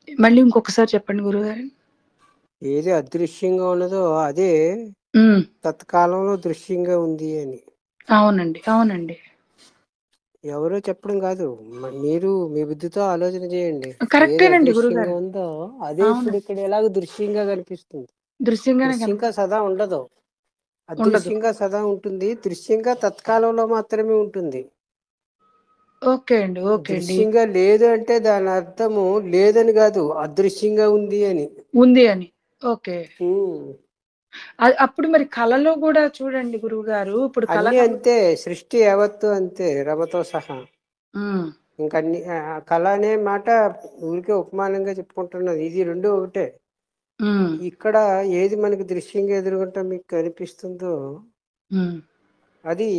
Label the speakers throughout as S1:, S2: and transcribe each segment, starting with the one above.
S1: మళ్ళీ ఇంకొకసారి చెప్పండి గురుగారు.
S2: ఏది అదృశ్యంగా ఉన్నదో అదే
S1: ఉమ్,
S2: తత్కాలంలో దృశ్యంగా ఉంది అని.
S1: అవునండి, అవునండి.
S2: ఎవరో చెప్పడం కాదు, మీరు మీ బుద్ధితో ఆలోచన చేయండి. ఏది
S1: కరెక్టేనండి
S2: అదృశ్యంగా
S1: గురుగారు.
S2: ఉందో అదే
S1: అవును,
S2: ఇప్పుడు ఇక్కడ ఎలాగ దృశ్యంగా కనిపిస్తుంది.
S1: దృశ్యంగానే
S2: దృశ్యంగా
S1: కనిపిస్తుంది.
S2: సదా ఉండదు,
S1: ఉండదు.
S2: అదృశ్యంగా సదా ఉంటుంది. దృశ్యంగా తత్కాలంలో మాత్రమే ఉంటుంది.
S1: ఓకే అండి, ఓకే అండి.
S2: దృశ్యంగా లేదు అంటే దాని అర్థము లేదని కాదు, అదృశ్యంగా ఉంది అని.
S1: ఉంది అని. ఓకే.
S2: ఉమ్.
S1: అప్పుడు మరి కళలో కూడా చూడండి గురువు గారు, ఇప్పుడు కళ
S2: అన్నీ అంతే, సృష్టి యావత్తు అంతే, రమతో సహా.
S1: ఉమ్,
S2: ఇంకా అన్ని కళ అనే మాట ఊరికే ఉపమానంగా చెప్పుకుంటున్నది, ఇది రెండు ఒకటే.
S1: ఉమ్,
S2: ఇక్కడ ఏది మనకి దృశ్యంగా ఎదురుగుంటా మీకు కనిపిస్తుందో
S1: ఉమ్.
S2: అది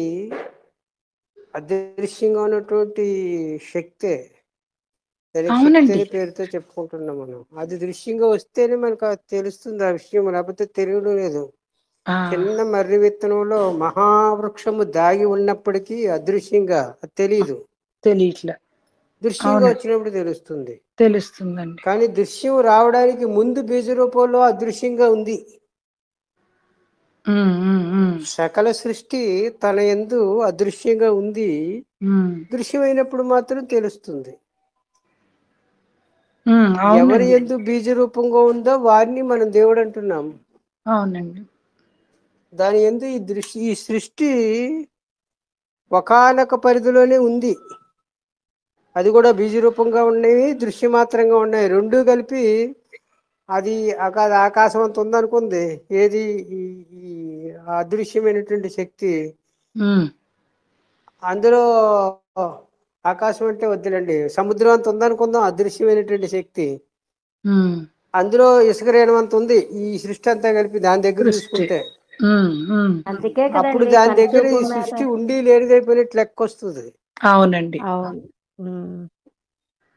S2: అదృశ్యంగా ఉన్నటువంటి శక్తే. దానికి శక్తి
S1: అవునండి.
S2: అనే పేరుతో చెప్పుకుంటున్నాం మనం. అది దృశ్యంగా వస్తేనే మనకు అది తెలుస్తుంది ఆ విషయం, లేకపోతే తెలియడం లేదు.
S1: ఆ,
S2: చిన్న మర్రి విత్తనంలో మహావృక్షము దాగి ఉన్నప్పటికీ అదృశ్యంగా అది తెలియదు,
S1: తెలియట్లే.
S2: దృశ్యంగా
S1: అవునండి,
S2: వచ్చినప్పుడు తెలుస్తుంది.
S1: తెలుస్తుందండి.
S2: కానీ దృశ్యం రావడానికి ముందు బీజ రూపంలో అదృశ్యంగా ఉంది.
S1: ఉమ్, ఉమ్, ఉమ్,
S2: సకల సృష్టి తన యందు అదృశ్యంగా ఉంది,
S1: ఉమ్,
S2: దృశ్యమైనప్పుడు మాత్రం తెలుస్తుంది. ఎవరి
S1: అవునండి,
S2: యందు బీజ రూపంగా ఉందో వారిని మనం దేవుడు అంటున్నాం.
S1: అవునండి.
S2: దాని యందు ఈ సృష్టి ఒకానొక పరిధిలోనే ఉంది. అది కూడా బీజ రూపంగా ఉన్నాయి, దృశ్యమాత్రంగా ఉన్నాయి, రెండూ కలిపి అది ఆకాశం అంత ఉందనుకుంది. ఏది ఈ ఈ అదృశ్యమైనటువంటి శక్తి.
S1: ఉమ్,
S2: అందులో ఆకాశం అంటే వద్దులండి, సముద్రం అంత ఉందనుకుందాం అదృశ్యమైనటువంటి శక్తి.
S1: ఉమ్.
S2: అందులో ఇసుక రేణువంత ఉంది ఈ సృష్టి అంతా కలిపి దాని దగ్గర
S1: సృష్టి.
S2: చూసుకుంటే.
S1: ఉమ్, ఉమ్.
S3: అందుకే
S2: అప్పుడు
S3: కదండి
S2: దాని దగ్గర ఈ
S3: పంచభూమి మీద.
S2: సృష్టి ఉండి లేనిదైపోయినట్టు లెక్క వస్తుంది.
S1: అవునండి.
S3: అవును. ఉమ్.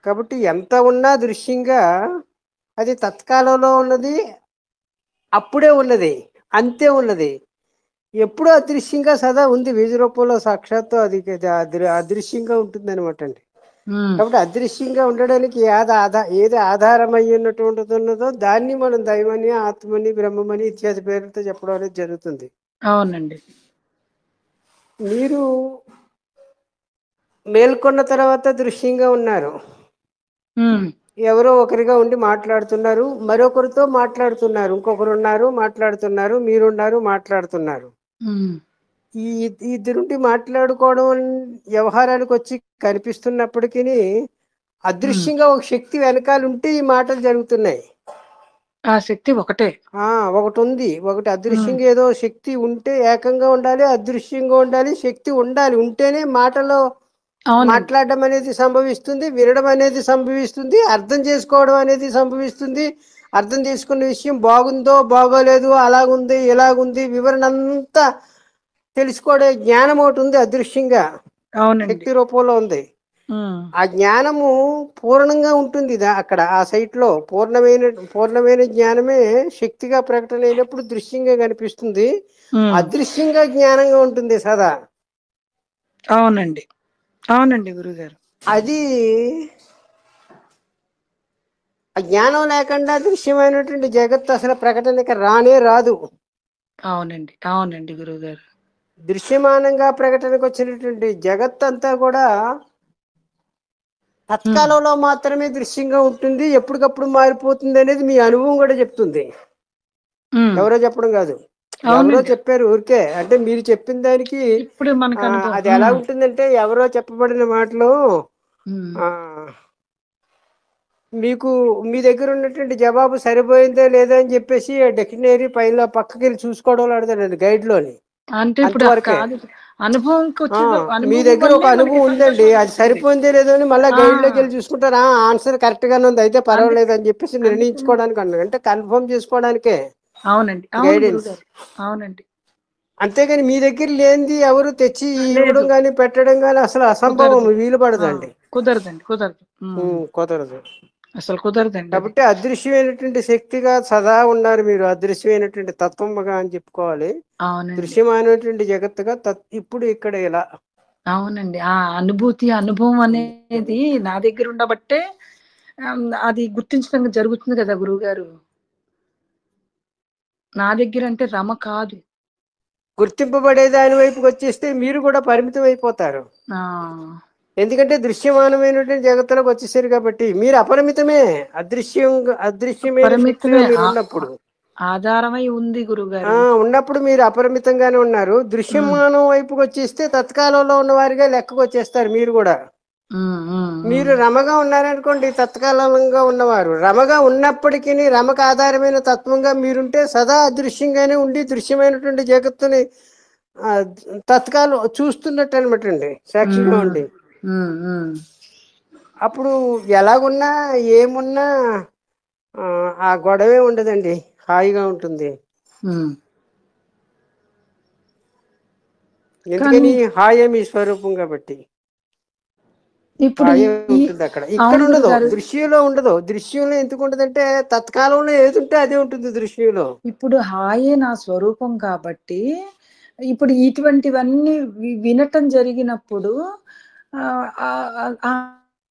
S2: కాబట్టి ఎంత ఉన్నా దృశ్యంగా అది తత్కాలంలో ఉన్నది, అప్పుడే ఉన్నది, అంతే ఉన్నది. ఎప్పుడూ అదృశ్యంగా సదా ఉంది, బీజ రూపంలో సాక్షాత్తు అది అదృశ్యంగా ఉంటుంది అనమాట అండి.
S1: ఉమ్,
S2: కాబట్టి అదృశ్యంగా ఉండడానికి ఏది ఆధారమై ఉన్నటువంటిది ఉన్నదో దాన్ని మనం దైవని, ఆత్మని, బ్రహ్మమని ఇత్యాది పేర్లతో చెప్పడం అనేది జరుగుతుంది.
S1: అవునండి.
S2: మీరు మేల్కొన్న తర్వాత దృశ్యంగా ఉన్నారు,
S1: ఉమ్,
S2: ఎవరో ఒకరిగా ఉండి మాట్లాడుతున్నారు, మరొకరితో మాట్లాడుతున్నారు, ఇంకొకరు ఉన్నారు మాట్లాడుతున్నారు, మీరున్నారు మాట్లాడుతున్నారు.
S1: ఉమ్,
S2: ఈ ఇద్దరుండి మాట్లాడుకోవడం వ్యవహారానికి వచ్చి కనిపిస్తున్నప్పటికీ
S1: ఉమ్.
S2: అదృశ్యంగా ఒక శక్తి వెనకాల ఉంటే ఈ మాటలు జరుగుతున్నాయి.
S1: ఆ శక్తి ఒకటే.
S2: ఒకటి ఉంది, ఒకటి
S1: ఉమ్,
S2: అదృశ్యంగా ఏదో శక్తి ఉంటే ఏకంగా ఉండాలి, అదృశ్యంగా ఉండాలి, శక్తి ఉండాలి, ఉంటేనే మాటలో
S1: అవునండి.
S2: మాట్లాడడం అనేది సంభవిస్తుంది, వినడం అనేది సంభవిస్తుంది, అర్థం చేసుకోవడం అనేది సంభవిస్తుంది. అర్థం చేసుకున్న విషయం బాగుందో బాగోలేదు, అలాగుంది ఇలాగుంది వివరణ అంతా తెలుసుకోవడం జ్ఞానం ఒకటి ఉంది, అదృశ్యంగా
S1: అవునండి.
S2: శక్తి రూపంలో ఉంది.
S1: ఉమ్,
S2: ఆ జ్ఞానము పూర్ణంగా ఉంటుంది అక్కడ ఆ సైట్ లో. పూర్ణమైన జ్ఞానమే శక్తిగా ప్రకటన అయినప్పుడు దృశ్యంగా కనిపిస్తుంది,
S1: ఉమ్.
S2: అదృశ్యంగా జ్ఞానంగా ఉంటుంది సదా.
S1: అవునండి, అవునండి గురుగారు.
S2: అది ఆ జ్ఞానం లేకుండా దృశ్యమైనటువంటి జగత్తు అసలు ప్రకటనకి రానే రాదు.
S1: అవునండి, అవునండి గురుగారు.
S2: దృశ్యమానంగా ప్రకటనకు వచ్చినటువంటి జగత్ అంతా కూడా
S1: ఉమ్,
S2: తత్కాలంలో మాత్రమే దృశ్యంగా ఉంటుంది, ఎప్పటికప్పుడు మారిపోతుంది అనేది మీ అనుభవం కూడా చెప్తుంది.
S1: ఉమ్.
S2: ఎవరో చెప్పడం కాదు, ఎవరో
S1: అవునండి.
S2: చెప్పారు ఊరికే. అంటే మీరు చెప్పిన దానికి
S1: ఇప్పుడు మనకు అనుభవం.
S2: అది ఎలా ఉంటుందంటే ఎవరో చెప్పబడిన మాటలు
S1: ఉమ్,
S2: ఆ మీకు మీ దగ్గర ఉన్నటువంటి జవాబు సరిపోయిందో లేదో అని చెప్పేసి డిక్షనరీ పైన పక్కకి వెళ్ళి చూసుకోవడం ఆడతాడండి గైడ్లోని.
S1: అంటే ఇప్పుడు
S2: అంతవరకే.
S1: కాదు, అనుభవంకి
S2: ఆ,
S1: వచ్చే
S2: మీ
S1: అనుభవం
S2: దగ్గర ఒక
S1: వల్లే మనకి
S2: అనుభవం ఉందండి,
S1: సంతోషం
S2: అది
S1: అనిపిస్తుంది.
S2: సరిపోయిందే లేదో అని మళ్ళీ
S1: ఆ,
S2: గైడ్లోకి వెళ్ళి చూసుకుంటారు. ఆన్సర్ కరెక్ట్గానే ఉంది అయితే
S1: అందుకే,
S2: పర్వాలేదు అని చెప్పేసి
S1: అందుకని.
S2: నిర్ణయించుకోవడానికి అన్నాడు, అంటే కన్ఫర్మ్ చేసుకోవడానికే
S1: అవునండి, అవును
S2: గైడెన్స్.
S1: గురుగారు. అవునండి.
S2: అంతేగాని మీ దగ్గర లేనిది ఎవరు తెచ్చి ఇవ్వడం
S1: లేదు,
S2: కానీ పెట్టడం కానీ అసలు అసంభవం,
S1: కుదరదు.
S2: వీలు
S1: ఆ,
S2: పడదండి.
S1: కుదరదండి, కుదరదు.
S2: కుదరదు.
S1: అసలు కుదరదండి అది.
S2: కాబట్టి అదృశ్యమైనటువంటి శక్తిగా సదా ఉన్నారు మీరు, అదృశ్యమైనటువంటి తత్వముగా అని చెప్పుకోవాలి.
S1: అవునండి,
S2: దృశ్యమైనటువంటి జగత్తుగా ఇప్పుడు ఇక్కడ ఇలా.
S1: అవునండి. ఆ అనుభూతి, అనుభవం అనేది నా దగ్గర ఉండబట్టే అది గుర్తించడం జరుగుతుంది కదా గురువుగారు. నా దగ్గర అంటే రమ కాదు.
S2: గుర్తింపబడే దాని వైపుకి వచ్చేస్తే మీరు కూడా పరిమితం అయిపోతారు.
S1: ఆ
S2: ఎందుకంటే దృశ్యమానమైనటువంటి జగత్తులోకి వచ్చేసారు కాబట్టి మీరు అపరిమితమే. అదృశ్యమైన శక్తిగా
S1: పరిమితమే
S2: మీరు ఉన్నప్పుడు
S1: ఆధారమై ఉంది
S2: ఆ
S1: గురువుగారు.
S2: ఉన్నప్పుడు మీరు అపరిమితంగానే ఉన్నారు. దృశ్యమానం వైపుకి వచ్చేస్తే తత్కాలంలో ఉన్న వారిగా లెక్కకు వచ్చేస్తారు మీరు కూడా. మీరు రమగా ఉన్నారనుకోండి, తత్కాలంగా ఉన్నవారు. రమగా ఉన్నప్పటికీ రమకు ఆధారమైన తత్వంగా మీరుంటే సదా అదృశ్యంగానే ఉండి దృశ్యమైనటువంటి జగత్తుని తత్కాలం చూస్తున్నట్టు అనమాట అండి, సాక్షిగా ఉండి. అప్పుడు ఎలాగున్నా ఏమున్నా ఆ గొడవే ఉండదండి, హాయిగా ఉంటుంది. ఎందుకని? హాయే మీ స్వరూపం కాబట్టి
S1: ఇప్పుడు
S2: ఉంటుంది అక్కడ. ఇక్కడ ఉండదు, దృశ్యంలో ఉండదు. దృశ్యంలో ఎందుకు ఉండదంటే తత్కాలంలో ఏది ఉంటే అదే ఉంటుంది దృశ్యంలో.
S1: ఇప్పుడు హాయే నా స్వరూపం కాబట్టి ఇప్పుడు ఇటువంటివన్నీ వినటం జరిగినప్పుడు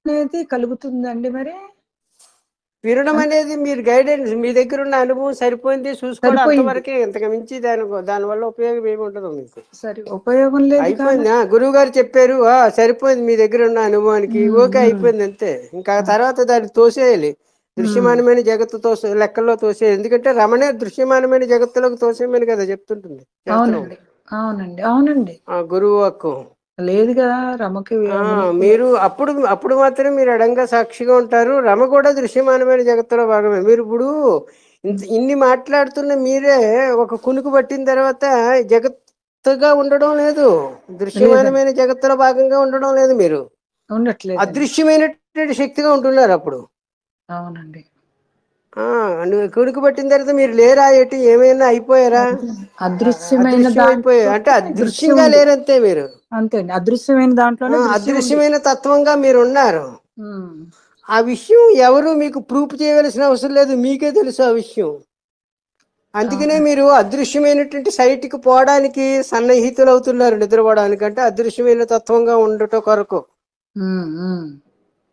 S1: అనేది కలుగుతుందండి. మరి
S2: వినడం అనేది మీరు గైడెన్స్, మీ దగ్గర ఉన్న అనుభవం సరిపోయింది చూసుకోవడం, అంతవరకే. ఇంతకు మించి దానివల్ల ఉపయోగం ఏమి ఉండదు మీకు.
S1: సరే, ఉపయోగం లేదు.
S2: అయిపోయింది, గురువు గారు చెప్పారు, సరిపోయింది మీ దగ్గర ఉన్న అనుభవానికి, ఓకే అయిపోయింది అంతే. ఇంకా తర్వాత దాన్ని తోసేయాలి, దృశ్యమానమైన జగత్తుతో లెక్కల్లో తోసేయాలి. ఎందుకంటే రమణే దృశ్యమానమైన జగత్తులోకి తోసేయమని కదా చెప్తుంటుంది.
S1: అవునండి, అవునండి, అవునండి.
S2: గురువు హక్కు
S1: లేదు కదా రమకి.
S2: మీరు అప్పుడు మాత్రం మీరు అడంగా సాక్షిగా ఉంటారు. రమ కూడా దృశ్యమానమైన జగత్తులో భాగమే. మీరు ఇప్పుడు ఇన్ని మాట్లాడుతున్న మీరే ఒక కునుకు పట్టిన తర్వాత జగత్తుగా ఉండడం లేదు, దృశ్యమానమైన జగత్తులో భాగంగా ఉండడం లేదు. మీరు
S1: ఉండట్లేదు,
S2: అదృశ్యమైనటువంటి శక్తిగా ఉంటున్నారు అప్పుడు.
S1: అవునండి.
S2: కునుకు పట్టిన తర్వాత మీరు లేరా, ఎటు ఏమైనా అయిపోయారా?
S1: అదృశ్యమైన
S2: అయిపోయారు అంటే అదృశ్యంగా లేరంతే మీరు.
S1: అంతే అండి, అదృశ్యమైన దాంట్లోనే
S2: అదృశ్యమైన తత్వంగా మీరు ఉన్నారు. ఆ విషయం ఎవరు మీకు ప్రూఫ్ చేయవలసిన అవసరం లేదు, మీకే తెలుసు ఆ విషయం. అందుకనే మీరు అదృశ్యమైనటువంటి సైట్కి పోవడానికి సన్నిహితులు అవుతున్నారు, నిద్రపోవడానికి. అంటే అదృశ్యమైన తత్వంగా ఉండటం కొరకు.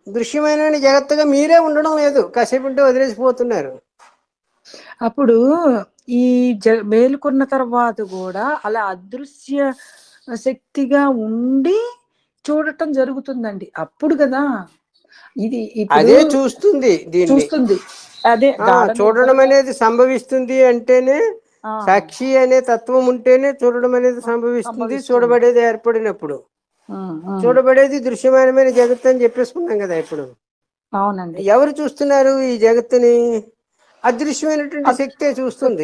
S2: దృశ్యమైన జగత్తుగా మీరే ఉండడం లేదు, కాసేపు ఉంటే వదిలేసిపోతున్నారు.
S1: అప్పుడు ఈ మేలుకున్న తర్వాత కూడా అలా అదృశ్య శక్తిగా ఉండి చూడటం జరుగుతుందండి. అప్పుడు కదా ఇది
S2: అదే చూస్తుంది,
S1: చూస్తుంది. అదే
S2: చూడడం అనేది సంభవిస్తుంది అంటేనే, సాక్షి అనే తత్వం ఉంటేనే చూడడం అనేది సంభవిస్తుంది. చూడబడేది ఏర్పడినప్పుడు. చూడబడేది దృశ్యమానమైన జగత్తు అని చెప్పేసుకున్నాం కదా ఇప్పుడు.
S1: అవునండి.
S2: ఎవరు చూస్తున్నారు ఈ జగత్తుని? అదృశ్యమైనటువంటి శక్తే చూస్తుంది.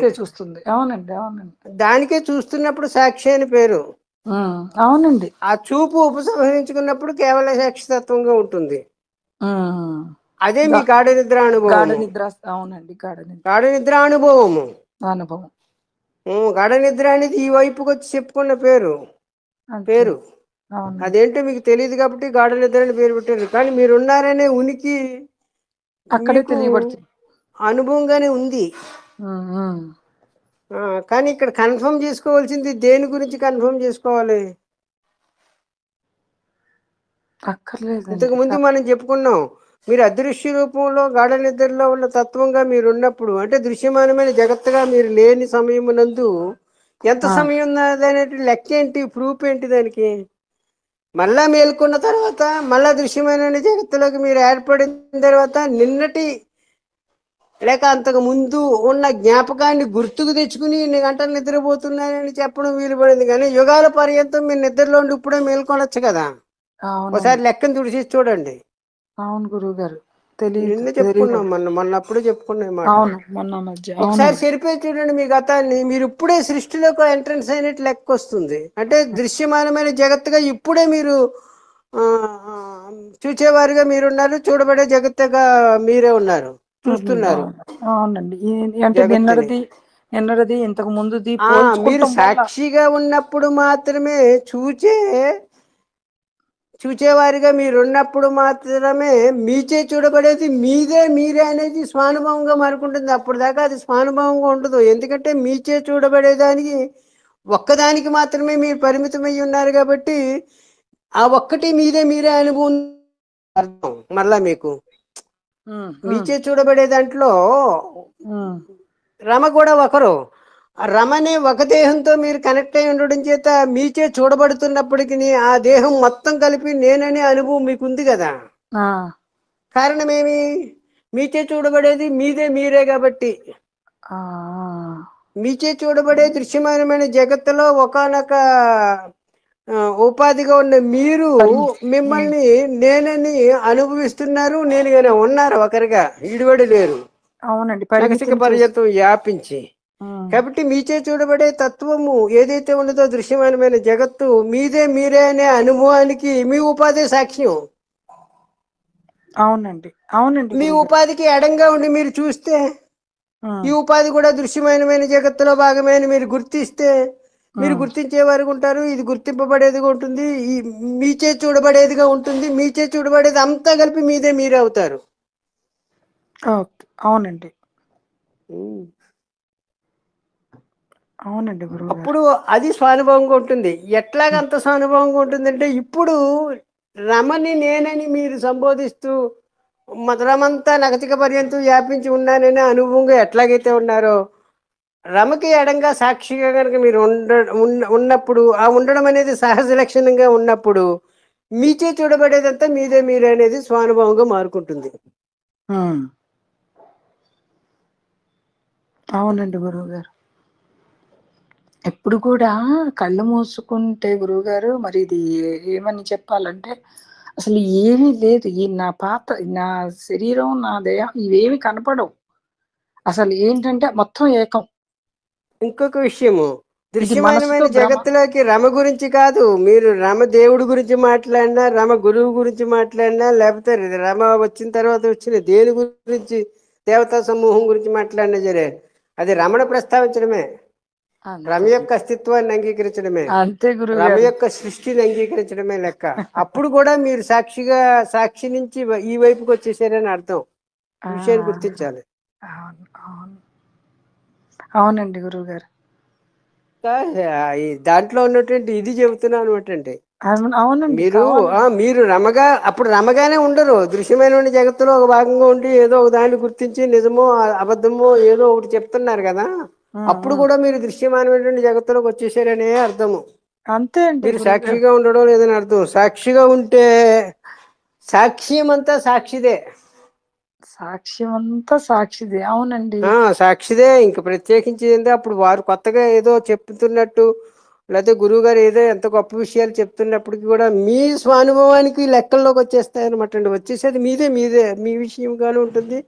S1: అవునండి, అవునండి.
S2: దానికే చూస్తున్నప్పుడు సాక్షి అని పేరు.
S1: అవునండి.
S2: ఆ చూపు ఉపసంహరించుకున్నప్పుడు కేవల సాక్షి తత్వంగా ఉంటుంది. అదే మీ గాఢ నిద్ర అనుభవం.
S1: అవునండి,
S2: గాఢ నిద్ర అనుభవము.
S1: అనుభవం.
S2: గాఢ నిద్ర అనేది ఈ వైపుకి వచ్చి చెప్పుకున్న పేరు. అదేంటో మీకు తెలియదు కాబట్టి గాఢ నిద్ర అని పేరు పెట్టారు. కానీ మీరు ఉన్నారనే ఉనికి
S1: అక్కడే తెలియబడుతుంది,
S2: అనుభవంగానే ఉంది. కానీ ఇక్కడ కన్ఫర్మ్ చేసుకోవాల్సింది దేని గురించి కన్ఫర్మ్ చేసుకోవాలి? ఇంతకు ముందు మనం చెప్పుకున్నాం, మీరు అదృశ్య రూపంలో గాఢ నిద్రలో ఉన్న తత్వంగా మీరు ఉన్నప్పుడు, అంటే దృశ్యమానమైన జగత్తుగా మీరు లేని సమయమునందు ఎంత సమయం ఉన్నదనేటి లెక్క ఏంటి, ప్రూఫ్ ఏంటి దానికి? మళ్ళా మేల్కొన్న తర్వాత మళ్ళా దృశ్యమైన జగత్తులోకి మీరు ఏర్పడిన తర్వాత నిన్నటి లేక అంతకు ముందు ఉన్న జ్ఞాపకాన్ని గుర్తుకు తెచ్చుకుని ఇన్ని గంటలు నిద్రపోతున్నానని చెప్పడం వీలు పడింది. కానీ యుగాల పర్యంతం మీరు నిద్రలో ఉండి ఇప్పుడే మేల్కొనొచ్చు కదా. ఒకసారి లెక్కను తుడిచి చూడండి.
S1: అవును గురువు గారు,
S2: నిన్న చెప్పుకున్నాం, మొన్నప్పుడు చెప్పుకున్నాం. ఒకసారి సరిపోయి చూడండి మీ గతాన్ని. మీరు ఇప్పుడే సృష్టిలోకి ఎంట్రన్స్ అయినట్టు లెక్క వస్తుంది. అంటే దృశ్యమానమైన జగత్తుగా ఇప్పుడే మీరు చూచేవారుగా మీరున్నారు, చూడబడే జగత్తుగా మీరే ఉన్నారు, చూస్తున్నారు.
S1: అవునండి. అంటే నిన్నటిది ఇంతకు ముందు
S2: మీరు సాక్షిగా ఉన్నప్పుడు మాత్రమే చూచేవారిగా మీరున్నప్పుడు మాత్రమే మీచే చూడబడేది మీరే అనేది స్వానుభవంగా మారుకుంటుంది. అప్పుడు దాకా అది స్వానుభవంగా ఉండదు. ఎందుకంటే మీచే చూడబడేదానికి ఒక్కదానికి మాత్రమే మీరు పరిమితమై ఉన్నారు కాబట్టి ఆ ఒక్కటి మీరే అనుభవం అర్థం. మళ్ళా మీకు మీచే చూడబడే దాంట్లో
S1: ఉమ్,
S2: రమ కూడా ఒకరు. ఆ రమనే ఒక దేహంతో మీరు కనెక్ట్ అయి ఉండడం చేత మీచే చూడబడుతున్నప్పటికీ ఆ దేహం మొత్తం కలిపి నేననే అనుభవం మీకు ఉంది కదా.
S1: ఆ,
S2: కారణమేమి? మీచే చూడబడేది మీదే మీరే కాబట్టి.
S1: ఆ,
S2: మీచే చూడబడే దృశ్యమానమైన జగత్తులో ఒకానొక ఉపాధిగా ఉన్న మీరు
S1: ఉమ్,
S2: మిమ్మల్ని నేనని అనుభవిస్తున్నారు. నేనుగానే ఉన్నారు ఒకరిగా, ఇడివడి లేరు,
S1: అవునండి,
S2: నగసిక
S1: పరిమితిని చూసి.
S2: పర్యంతం వ్యాపించి.
S1: ఉమ్,
S2: కాబట్టి మీచే చూడబడే తత్వము ఏదైతే ఉన్నదో దృశ్యమానమైన జగత్తు మీదే మీరే అనే అనుభవానికి మీ ఉపాధి సాక్ష్యం.
S1: అవునండి, అవునండి
S2: మీ
S1: గురువుగారు.
S2: ఉపాధికి ఎడంగా ఉండి మీరు చూస్తే ఈ
S1: ఉమ్,
S2: ఉపాధి కూడా దృశ్యమానమైన జగత్తులో భాగమే అని మీరు గుర్తిస్తే మీరు
S1: ఉమ్,
S2: గుర్తించే వారికి ఉంటారు. ఇది గుర్తింపబడేదిగా ఉంటుంది, ఈ మీచే చూడబడేదిగా ఉంటుంది. మీచే చూడబడేది అంతా కలిపి మీదే మీరే అవుతారు.
S1: ఓకే, అవునండి,
S2: ఉమ్.
S1: అవునండి గురువుగారు.
S2: అప్పుడు అది స్వానుభవంగా ఉంటుంది. ఎట్లాగ అంత స్వానుభవంగా ఉంటుందంటే ఇప్పుడు రమని నేనని మీరు సంబోధిస్తూ మధురమంతా నగతిక పర్యంతం వ్యాపించి ఉన్నాననే అనుభవంగా ఎట్లాగైతే ఉన్నారో రమకి ఎడంగా సాక్షిగా కనుక మీరు ఉన్నప్పుడు ఆ ఉండడం అనేది సహజ లక్షణంగా ఉన్నప్పుడు మీచే చూడబడేదంతా మీదే మీరే అనేది స్వానుభవంగా మారుకుంటుంది.
S1: ఉమ్, అవునండి గురువుగారు. ఎప్పుడు కూడా కళ్ళు మూసుకుంటే గురువుగారు, మరి ఇది ఏమని చెప్పాలంటే అసలు ఏమీ లేదు. ఈ నా పాత నా శరీరం, నా దేహం ఇవేమి కనపడవు. అసలు ఏంటంటే మొత్తం ఏకం.
S2: ఇంకొక విషయము,
S1: ఇది మనసుతో
S2: దృశ్యమానమైన
S1: భ్రమ.
S2: జగత్తులోకి రమ గురించి కాదు, మీరు రమ దేవుడి గురించి మాట్లాడినా, రమ గురువు గురించి మాట్లాడినా, లేకపోతే రమ వచ్చిన తర్వాత వచ్చిన దేని గురించి, దేవతా సమూహం గురించి మాట్లాడినా సరే అది రమణ ప్రస్తావించడమే, రమ
S1: అంతే
S2: యొక్క అస్తిత్వాన్ని అంగీకరించడమే,
S1: అంతే
S2: రమ
S1: గురువుగారు.
S2: యొక్క సృష్టిని అంగీకరించడమే లెక్క. అప్పుడు కూడా మీరు సాక్షిగా, సాక్షి నుంచి ఈ వైపుకి వచ్చేసారని అర్థం.
S1: ఆ,
S2: ఈ విషయాన్ని గుర్తించాలి.
S1: అవును, అవును, అవునండి గురువుగారు.
S2: ఈ దాంట్లో ఉన్నటువంటి ఇది చెబుతున్నాను అనమాట.
S1: అవును, అవునండి,
S2: మీరు
S1: కావాలండి.
S2: మీరు రమగా అప్పుడు రమగానే ఉండరు. దృశ్యమైన జగత్తులో ఒక భాగంగా ఉండి ఏదో ఒక దాన్ని గుర్తించి నిజమో అబద్ధమో ఏదో ఒకటి చెప్తున్నారు కదా.
S1: ఉమ్,
S2: అప్పుడు
S1: ఉమ్.
S2: కూడా మీరు దృశ్యమానమైనటువంటి జగత్తులోకి వచ్చేసారనే అర్థము.
S1: అంతే అండి
S2: మీరు
S1: గురువుగారు.
S2: సాక్షిగా ఉండడం లేదని అర్థం. సాక్షిగా ఉంటే సాక్ష్యం అంతా సాక్షిదే.
S1: సాక్ష్యం అంతా సాక్షిది, అవునండి.
S2: సాక్షిదే. ఇంక ప్రత్యేకించి ఏందో అప్పుడు వారు కొత్తగా ఏదో చెప్తున్నట్టు, లేకపోతే గురువు గారు ఏదో ఎంత గొప్ప విషయాలు చెప్తున్నప్పటికీ కూడా మీ స్వానుభవానికి లెక్కల్లోకి వచ్చేస్తాయి అనమాట అండి. వచ్చేసేది మీదే మీదే, మీ విషయంగానే ఉంటుంది,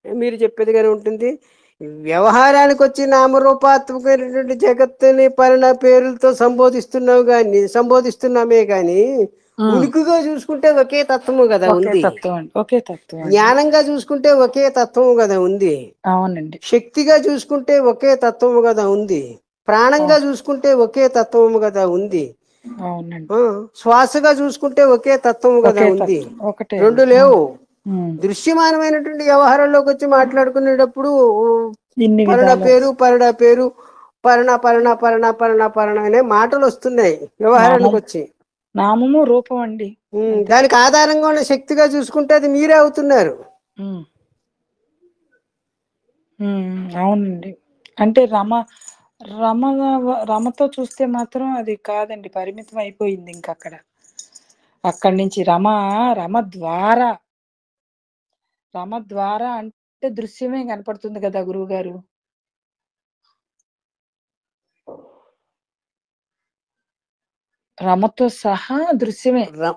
S2: మీరు చెప్పేదిగానే ఉంటుంది. వ్యవహారానికి వచ్చి నామరూపాత్మకమైనటువంటి జగత్తుని పలానా పేర్లతో సంబోధిస్తున్నామే కానీ
S1: ఉమ్,
S2: ఉనికిగా చూసుకుంటే ఒకే తత్వము కదా
S1: ఒకే
S2: ఉంది.
S1: తత్వం అండి, ఒకే తత్వం అండి.
S2: జ్ఞానంగా చూసుకుంటే ఒకే తత్వము కదా ఉంది.
S1: అవునండి,
S2: శక్తిగా చూసుకుంటే ఒకే తత్వము కదా ఉంది. ప్రాణంగా చూసుకుంటే ఒకే తత్వము కదా ఉంది.
S1: అవునండి,
S2: ఆ, శ్వాసగా చూసుకుంటే ఒకే తత్వము కదా
S1: ఒకే
S2: ఉంది.
S1: తత్వం, ఒకటే
S2: రెండు
S1: అండి.
S2: లేవు.
S1: ఉమ్,
S2: దృశ్యమానమైనటువంటి వ్యవహారంలోకి వచ్చి మాట్లాడుకునేటప్పుడు
S1: ఇన్ని
S2: పరణ
S1: విధాలు.
S2: పేరు పరణ పేరు పరణ పరణ పరణ పరణ పరణ అనే మాటలు వస్తున్నాయి వ్యవహారానికి
S1: నామం,
S2: వచ్చి.
S1: నామము రూపం అండి. అంతే.
S2: దానికి ఆధారంగా ఉన్న శక్తిగా చూసుకుంటే అది మీరే అవుతున్నారు.
S1: ఉమ్, అవునండి. అంటే రమ రమతో చూస్తే మాత్రం అది కాదండి, పరిమితం అయిపోయింది ఇంక అక్కడ. అక్కడి నుంచి రమ ద్వారా అంటే దృశ్యమే కనపడుతుంది కదా గురువు గారు. రమతో సహా దృశ్యమే.
S2: రమ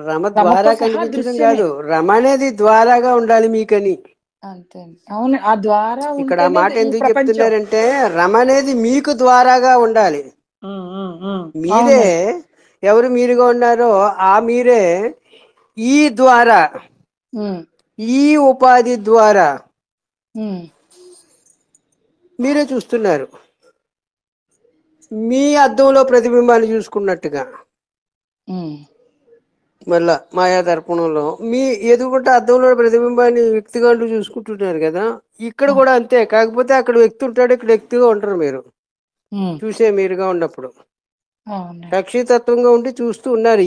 S1: రమతో
S2: ద్వారా
S1: సహా
S2: కనిపించడం
S1: దృశ్యమే.
S2: కాదు, రమ అనేది ద్వారాగా ఉండాలి మీకని.
S1: అంతే అండి, అవును. ఆ ద్వారా
S2: ఇక్కడ ఆ
S1: ఉంటేనే
S2: మాట
S1: ఈ
S2: ఎందుకు
S1: ప్రపంచం.
S2: చెప్తున్నారంటే రమ అనేది మీకు ద్వారాగా ఉండాలి. మీరే
S1: అవునండి.
S2: ఎవరు మీరుగా ఉన్నారో ఆ మీరే ఈ ద్వారా,
S1: ఉమ్,
S2: ఈ ఉపాధి ద్వారా
S1: ఉమ్,
S2: మీరే చూస్తున్నారు. మీ అద్దంలో ప్రతిబింబాన్ని చూసుకున్నట్టుగా
S1: ఉమ్,
S2: మళ్ళా మాయా దర్పణంలో మీ ఎదుగుంటే అద్దంలో ప్రతిబింబాన్ని వ్యక్తిగా అంటూ చూసుకుంటున్నారు కదా. ఇక్కడ
S1: ఉమ్,
S2: కూడా అంతే. కాకపోతే అక్కడ వ్యక్తి ఉంటాడు, ఇక్కడ వ్యక్తిగా ఉంటారు మీరు,
S1: ఉమ్.
S2: చూసే మీరుగా ఉన్నప్పుడు.
S1: అవునండి.
S2: సాక్షితత్వంగా ఉండి చూస్తూ ఉన్నారు.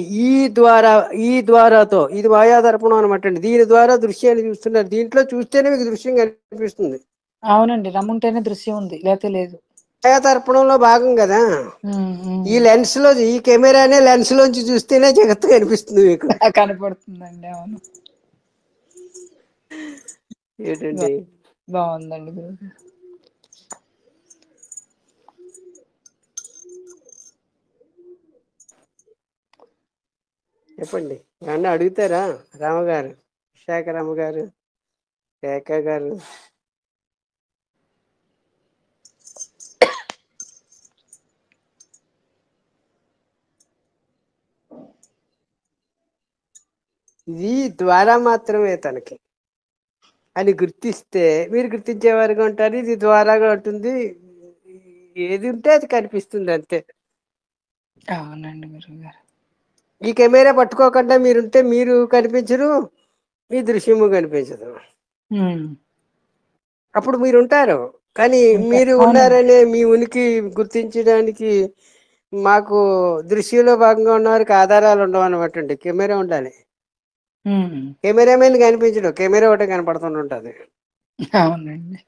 S2: ఈ ద్వారాతో ఇది మాయాదర్పణం అనమాట అండి. దీని ద్వారా దృశ్యాన్ని చూస్తున్నారు. దీంట్లో చూస్తేనే మీకు దృశ్యం కనిపిస్తుంది.
S1: అవునండి. రమ్ముంటేనే దృశ్యం ఉంది. లేతే లేదు.
S2: మాయాదర్పణంలో భాగం కదా. ఈ లెన్స్ లో, ఈ కెమెరానే లెన్స్ లోంచి చూస్తేనే జగత్తు కనిపిస్తుంది మీకు.
S1: కనపడుతుందండి. అవును.
S2: ఏంటండి?
S1: బాగుందండి గురుగారు.
S2: చెప్పండి, ఏమన్నా అడుగుతారా? రామగారు, విశాఖరామ గారు, రేఖ గారు. ఇది ద్వారా మాత్రమే తనకి అని గుర్తిస్తే మీరు గుర్తించేవారుగా ఉంటారు. ఇది ద్వారాగా ఉంటుంది. ఏది ఉంటే అది కనిపిస్తుంది అంతే.
S1: అవునండి గురుగారు.
S2: ఈ కెమెరా పట్టుకోకుండా మీరుంటే మీరు కనిపించరు, మీ దృశ్యము కనిపించదు. అప్పుడు మీరు ఉంటారు, కానీ మీరు
S1: అవునండి.
S2: ఉన్నారనే మీ ఉనికి గుర్తించడానికి మాకు దృశ్యంలో భాగంగా ఉన్న వారికి ఆధారాలు ఉండవు అనమాట అండి. కెమెరా ఉండాలి. కెమెరామెన్ కనిపించడు, కెమెరా ఒకటే కనపడుతుంటుంది.
S1: అవునండి.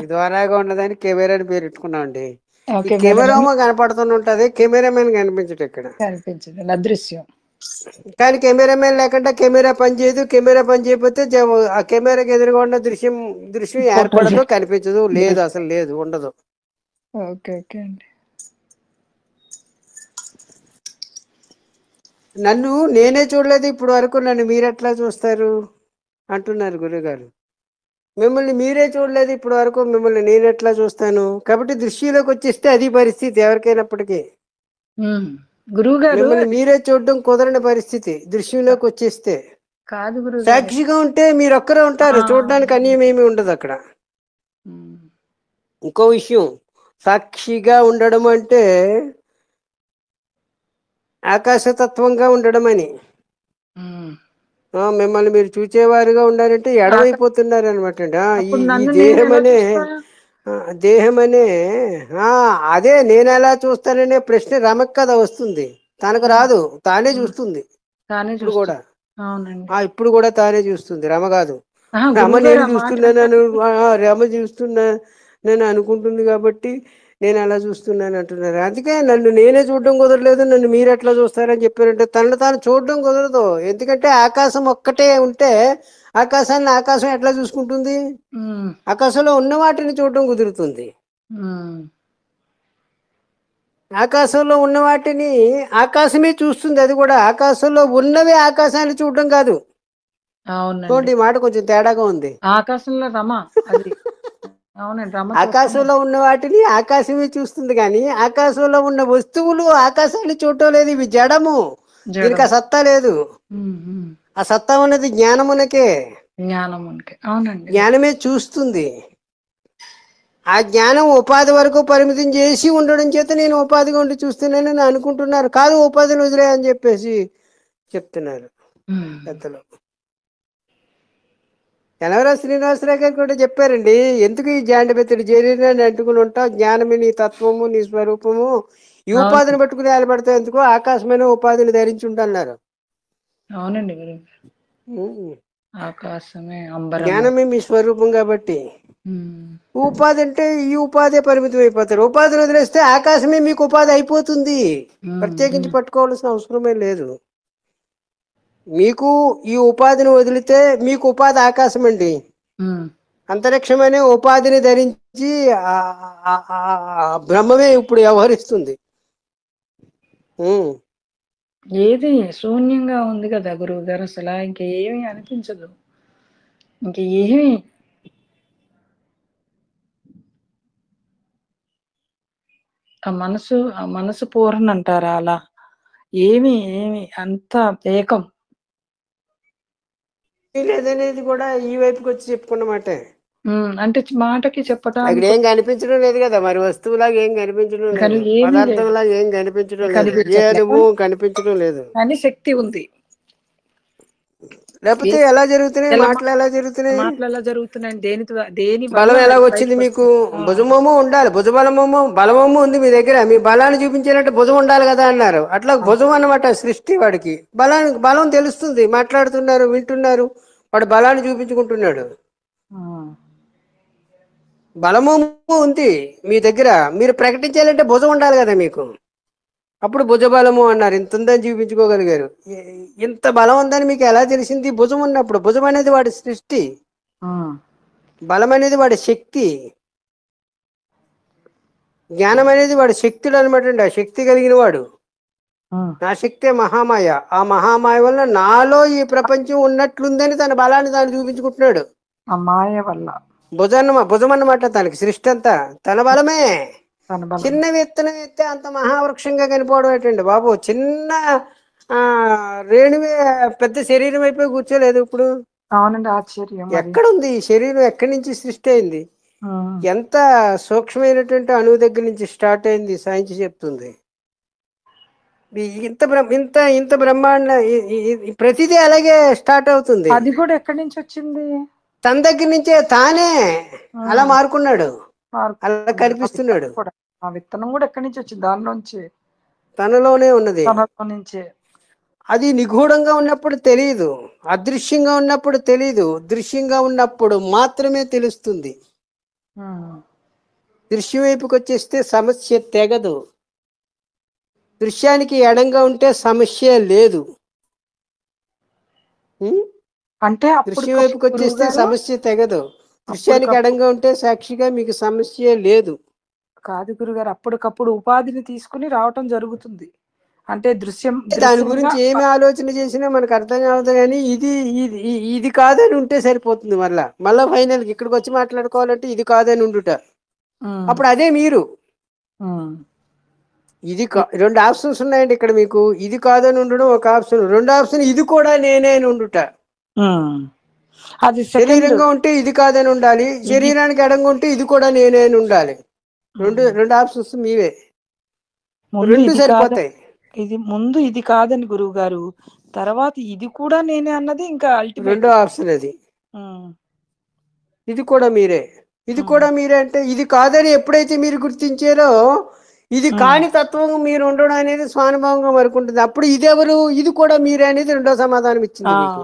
S2: ఈ ద్వారాగా ఉన్నదాన్ని కెమెరాని పేరు పెట్టుకున్నామండి. ఈ
S1: కెమెరామెన్
S2: కెమెరా కనపడుతుంటది, కెమెరామెన్ కనిపించడు ఇక్కడ.
S1: కనిపించదు, అదృశ్యం.
S2: కానీ కెమెరామెన్ లేకుండా కెమెరా పనిచేయదు. కెమెరా పని చేయకపోతే ఆ కెమెరాకి ఎదురుగా ఉన్న దృశ్యం
S1: ఫోటోలు.
S2: ఏర్పడదు, కనిపించదు, లేదు, అసలు లేదు, ఉండదు.
S1: ఓకే ఓకే అండి.
S2: నన్ను నేనే చూడలేదు ఇప్పుడు వరకు, నన్ను మీరెట్లా చూస్తారు అంటున్నారు గురుగారు. మిమ్మల్ని మీరే చూడలేదు ఇప్పుడు వరకు, మిమ్మల్ని నేను ఎట్లా చూస్తాను? కాబట్టి దృష్టిలోకి వచ్చేస్తే అది పరిస్థితి ఎవరికైనప్పటికీ.
S1: గురువు గారు
S2: మిమ్మల్ని మీరే చూడడం కుదరని పరిస్థితి దృశ్యంలోకి వచ్చేస్తే.
S1: కాదు గురువు గారు.
S2: సాక్షిగా ఉంటే మీరొక్కరే ఉంటారు, చూడడానికి అన్యం ఏమీ ఉండదు అక్కడ. ఇంకో విషయం, సాక్షిగా ఉండడం అంటే ఆకాశతత్వంగా ఉండడం అని. మిమ్మల్ని మీరు చూచేవారుగా ఉండాలంటే ఎడమైపోతున్నారు అనమాట అండి. ఈ దేహం అనే అదే నేను ఎలా చూస్తాననే ప్రశ్న రమకు కదా వస్తుంది, తనకు రాదు. తానే చూస్తుంది ఇప్పుడు కూడా. ఇప్పుడు కూడా తానే చూస్తుంది, రమ కాదు. రమ నేను చూస్తున్నాను, రమ చూస్తున్నా నేను అనుకుంటుంది కాబట్టి నేను అలా చూస్తున్నాను అంటున్నారు. అందుకే నన్ను నేనే చూడడం కుదరలేదు, నన్ను మీరు ఎట్లా చూస్తారని చెప్పారంటే తనను తాను చూడడం కుదరదు. ఎందుకంటే ఆకాశం ఒక్కటే ఉంటే ఆకాశాన్ని ఆకాశం ఎట్లా చూసుకుంటుంది? ఆకాశంలో ఉన్న వాటిని చూడడం కుదురుతుంది. ఆకాశంలో ఉన్న వాటిని ఆకాశమే చూస్తుంది. అది కూడా ఆకాశంలో ఉన్నవే ఆకాశాన్ని చూడడం కాదు. చూడండి, మాట కొంచెం తేడాగా ఉంది.
S1: ఆకాశంలో రమ అది. అవునండి, రమ
S2: ఆకాశంలో ఉన్న వాటిని ఆకాశమే చూస్తుంది, కానీ ఆకాశంలో ఉన్న వస్తువులు ఆకాశాన్ని చూడటం లేదు. ఇవి జడము, దీనికి ఆ సత్తా లేదు. ఆ సత్తా ఉన్నది జ్ఞానమునకే.
S1: అవునండి,
S2: జ్ఞానమే చూస్తుంది. ఆ జ్ఞానం ఉపాధి వరకు పరిమితం చేసి ఉండడం చేత నేను ఉపాధిగా ఉండి చూస్తున్నానని అనుకుంటున్నారు. కాదు, ఉపాధిని వదిలే అని చెప్పేసి చెప్తున్నారు పెద్దలు. ఎనవరా శ్రీనివాసరావు గారు కూడా చెప్పారండి, ఎందుకు ఈ జాండబెత్తుడు చేరిని అంటుకుని ఉంటావు, జ్ఞానమే నీ తత్వము, నీ స్వరూపము, ఈ ఉపాధిని పట్టుకుని ఏలబడతావు ఎందుకు, ఆకాశమైన ఉపాధిని ధరించి ఉంటున్నారు.
S1: అవునండి, ఆకాశమే
S2: జ్ఞానమే మీ స్వరూపం కాబట్టి ఉపాధి అంటే ఈ ఉపాధి పరిమితం అయిపోతారు. ఉపాధిని వదిలేస్తే ఆకాశమే మీకు ఉపాధి అయిపోతుంది. ప్రత్యేకించి పట్టుకోవాల్సిన అవసరమే లేదు. మీకు ఈ ఉపాధిని వదిలితే మీకు ఉపాధి ఆకాశం అండి. అంతరిక్షమనే ఉపాధిని ధరించి బ్రహ్మమే ఇప్పుడు వ్యవహరిస్తుంది.
S1: ఏది శూన్యంగా ఉంది కదా గురువు గారు, అసలు ఇంకేమీ అనిపించదు. ఇంకేమి ఆ మనసు పూర్ణ అంటారా అలా, ఏమి అంత ఏకం
S2: లేదనేది కూడా ఈ వైపుకి వచ్చి చెప్పుకున్నమాట.
S1: అంటే మాటకి చెప్పటానికి
S2: అక్కడ ఏం కనిపించడం లేదు కదా, మరి వస్తువులాగా ఏం కనిపించడం లేదు, పదార్థంలాగా ఏం కనిపించడం లేదు, ఏ అనుభవం కనిపించడం లేదు,
S1: కానీ శక్తి ఉంది.
S2: లేకపోతే ఎలా జరుగుతున్నాయి మాటలు, ఎలా జరుగుతున్నాయి,
S1: మాటలు ఎలా జరుగుతున్నాయి, దేని
S2: బలం
S1: వల్ల
S2: ఎలా వచ్చింది
S1: బయటకు
S2: మీకు?
S1: వచ్చింది?
S2: భుజమము ఉండాలి, బలమము ఉంది మీ దగ్గర. మీ బలాన్ని చూపించాలంటే భుజం ఉండాలి కదా అన్నారు. అట్లా భుజం అన్నమాట సృష్టి. వాడికి బలం తెలుస్తుంది. మాట్లాడుతున్నారు, వింటున్నారు, వాడు బలాన్ని చూపించుకుంటున్నాడు. బలము ఉంది మీ దగ్గర, మీరు ప్రకటించాలంటే భుజం ఉండాలి కదా మీకు. అప్పుడు భుజబలము అన్నారు. ఇంత ఉందని చూపించుకోగలిగారు. ఇంత బలం ఉందని మీకు ఎలా తెలిసింది? భుజం ఉన్నప్పుడు. భుజం అనేది వాడి సృష్టి, బలం అనేది వాడి శక్తి, జ్ఞానం అనేది వాడి శక్తులు అనమాట అండి. ఆ శక్తి కలిగిన వాడు. నా శక్తే మహామాయ. ఆ మహామాయ వల్ల నాలో ఈ ప్రపంచం ఉన్నట్లుందని తన బలాన్ని తాను చూపించుకుంటున్నాడు.
S1: ఆ మాయ వల్ల
S2: భుజం అన్నమాట తనకి. సృష్టి అంతా తన బలమే. చిన్న విత్తనం ఎత్తే అంత మహావృక్షంగా కనిపోవడం ఏంటండి బాబు? చిన్న రేణువే పెద్ద శరీరం అయిపోయి కూర్చోలేదు ఇప్పుడు.
S1: అవునండి, ఆశ్చర్యం.
S2: ఎక్కడుంది ఈ శరీరం? ఎక్కడి నుంచి సృష్టి అయింది? ఎంత సూక్ష్మమైనటువంటి అణువు దగ్గర నుంచి స్టార్ట్ అయింది సైన్స్ చెప్తుంది. ఇంత ఇంత ఇంత బ్రహ్మాండ ప్రతిదీ అలాగే స్టార్ట్ అవుతుంది.
S1: అది కూడా ఎక్కడి నుంచి వచ్చింది?
S2: తన దగ్గర నుంచే. తానే అలా మారుకున్నాడు, అలా కనిపిస్తున్నాడు.
S1: ఆ విత్తనం కూడా ఎక్కడి నుంచి వచ్చింది? దానిలోంచి,
S2: తనలోనే ఉన్నది.
S1: తనలో నుంచే.
S2: అది నిగూఢంగా ఉన్నప్పుడు తెలియదు, అదృశ్యంగా ఉన్నప్పుడు తెలియదు, దృశ్యంగా ఉన్నప్పుడు మాత్రమే తెలుస్తుంది. దృశ్యం వైపుకి వచ్చేస్తే సమస్య తెగదు. దృశ్యానికి ఎడంగా ఉంటే సమస్య లేదు.
S1: అంటే
S2: దృశ్యం వైపుకి వచ్చేస్తే సమస్య తెగదు. దృశ్యానికి ఎడంగా ఉంటే సాక్షిగా మీకు సమస్య లేదు.
S1: కాదు గురుగారు, అప్పటికప్పుడు ఉపాధిని తీసుకుని రావటం జరుగుతుంది. అంటే
S2: దాని గురించి ఏమి ఆలోచన చేసినా మనకు అర్థం కావద్దు. కానీ ఇది కాదని ఉంటే సరిపోతుంది. మళ్ళా ఫైనల్ కి ఇక్కడికి వచ్చి మాట్లాడుకోవాలంటే ఇది కాదని ఉండుట. అప్పుడు అదే మీరు. ఇది రెండు ఆప్షన్స్ ఉన్నాయండి ఇక్కడ మీకు. ఇది కాదని ఉండడం ఒక ఆప్షన్. రెండు ఆప్షన్ ఇది కూడా నేనే అని ఉండుట.
S1: అది
S2: శరీరంగా ఉంటే ఇది కాదని ఉండాలి, శరీరానికి ఎడంగా ఉంటే ఇది కూడా నేనే అని ఉండాలి. రెండు ఆప్షన్స్ మీవే. రెండు సరిపోతాయి.
S1: ఇది ముందు ఇది కాదని గురువు గారు, తర్వాత ఇది కూడా నేనే అన్నది ఇంకా
S2: రెండో ఆప్షన్. అది ఇది కూడా మీరే. ఇది కూడా మీరే అంటే ఇది కాదని ఎప్పుడైతే మీరు గుర్తించారో, ఇది కాని తత్వం మీరు ఉండడం అనేది స్వానుభవంగా మరుకుంటుంది. అప్పుడు ఇదెవరు? ఇది కూడా మీరే అనేది రెండో సమాధానం ఇచ్చింది మీకు.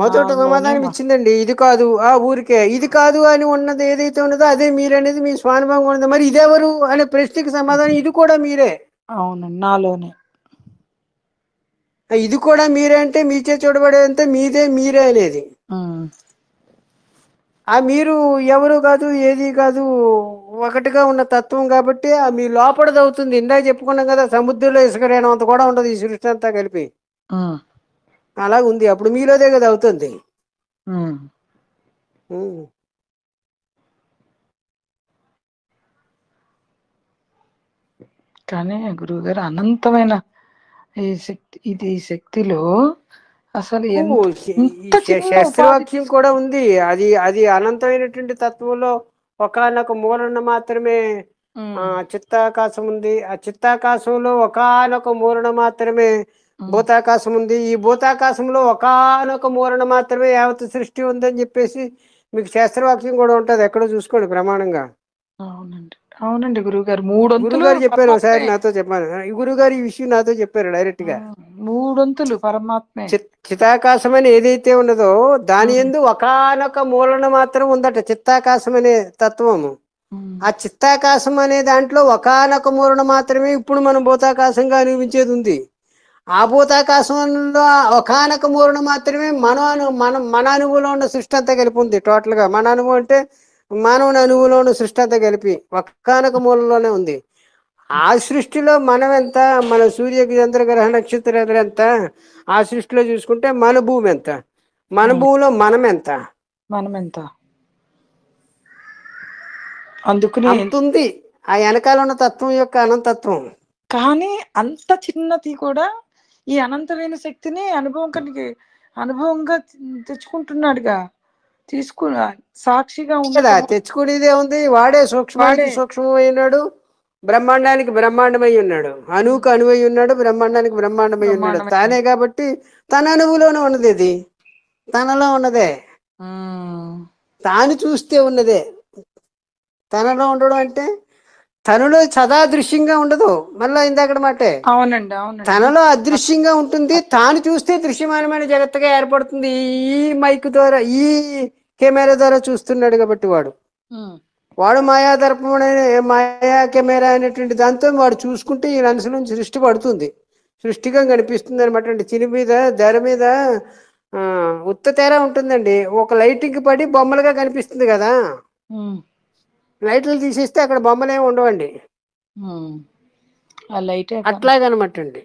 S2: మొదట సమాధానం ఇచ్చిందండి ఇది కాదు, ఆ ఊరికే ఇది కాదు అని ఉన్నది ఏదైతే ఉన్నదో అదే మీరనేది మీ స్వానుభవంగా ఉన్నది. మరి ఇదెవరు అనే ప్రశ్నకి సమాధానం ఇది కూడా మీరే.
S1: అవునండి, నాలోనే.
S2: ఇది కూడా మీరే అంటే మీచే చూడబడేదంతా మీదే మీరే అనేది. ఆ మీరు ఎవరు కాదు, ఏది కాదు, ఒకటిగా ఉన్న తత్వం కాబట్టి ఆ మీ లోపలది అవుతుంది. ఇందాక చెప్పుకున్నాం కదా, సముద్రంలో ఇసుకరేనంత కూడా ఉండదు ఈ సృష్టి అంతా కలిపి. అలాగ ఉంది. అప్పుడు మీలోదే కదా అవుతుంది.
S1: కానీ గురువుగారు, అనంతమైన ఈ శక్తిలో అసలు
S2: శాస్త్రవాక్యం కూడా ఉంది. అది అనంతమైనటువంటి తత్వంలో ఒకానొక మూలన మాత్రమే చిత్తాకాశం ఉంది. ఆ చిత్తాకాశంలో ఒకానొక మూలన మాత్రమే భూతాకాశం ఉంది. ఈ భూతాకాశంలో ఒకానొక మూలన మాత్రమే యావత్ సృష్టి ఉందని చెప్పేసి మీకు శాస్త్రవాక్యం కూడా ఉంటది. ఎక్కడో చూసుకోండి ప్రమాణంగా.
S1: అవునండి, అవునండి గురువుగారు.
S2: గురుగారు చెప్పారు ఒకసారి నాతో చెప్పాను. గురుగారు ఈ విషయం నాతో చెప్పారు డైరెక్ట్ గా.
S1: మూడొంతులు పరమాత్మే.
S2: చిత్తాకాశం అని ఏదైతే ఉన్నదో దాని యందు ఒకానొక మూలన మాత్రం ఉందట చిత్తాకాశం అనే తత్వము. ఆ చిత్తాకాశం అనే దాంట్లో ఒకానొక మూలన మాత్రమే ఇప్పుడు మనం భూతాకాశంగా అనుభవించేది ఉంది. ఆ భూతాకాశంలో ఒకానొక మూలన మాత్రమే మన అనుభవంలో ఉన్న సృష్టి అంతా కలిపి ఉంది. టోటల్ గా మన అనుభవం అంటే మానవుని అనుభవంలో ఉన్న సృష్టి అంతా కలిపి ఒకానొక మూలంలోనే ఉంది. ఆ సృష్టిలో మనం ఎంత, మన సూర్య చంద్రగ్రహ నక్షత్రాలు ఎంత, ఆ సృష్టిలో చూసుకుంటే మన భూమి ఎంత, మన భూమిలో మనం ఎంత,
S1: అందుకని
S2: అంతుంది ఆ వెనకాల ఉన్న తత్వం యొక్క అనంతత్వం.
S1: కానీ అంత చిన్నది కూడా ఈ అనంతమైన శక్తిని అనుభవంగా తెచ్చుకుంటున్నాడుగా. సాక్షిగా
S2: తెచ్చుకునేదే ఉంది. వాడే సూక్ష్మానికి సూక్ష్మమైనాడు, బ్రహ్మాండానికి బ్రహ్మాండమై ఉన్నాడు, అణువుకు అణువై ఉన్నాడు, బ్రహ్మాండానికి బ్రహ్మాండమై ఉన్నాడు.
S1: బ్రహ్మాండమే.
S2: తానే కాబట్టి తన అణువులోనే ఉన్నది, ఇది తనలో ఉన్నదే,
S1: ఉమ్,
S2: తాను చూస్తే ఉన్నదే. తనలో ఉండడం అంటే తనలో సదా దృశ్యంగా ఉండదు, మళ్ళా ఇందాక మాటే
S1: అవునండి, అవునండి.
S2: తనలో అదృశ్యంగా ఉంటుంది, తాను చూస్తే దృశ్యమానమైన జగత్తుగా ఏర్పడుతుంది. ఈ మైక్ ద్వారా, ఈ కెమెరా ద్వారా చూస్తున్నాడు కాబట్టి
S1: ఉమ్,
S2: వాడు మాయా దర్పం అనే మాయా కెమెరా అనేటువంటి దాంతో వాడు చూసుకుంటే ఈ మనసు నుంచి సృష్టి పడుతుంది, సృష్టిగా కనిపిస్తుంది అనమాట అండి. చిని మీద ధర మీద ఉత్త తేరా ఉంటుందండి, ఒక లైటింగ్ పడి బొమ్మలుగా కనిపిస్తుంది కదా,
S1: ఉమ్,
S2: లైట్లు తీసేస్తే అక్కడ బొమ్మలు ఏమి ఉండవండి.
S1: ఉమ్. ఆ లైటే
S2: అట్లాగనమాట అండి.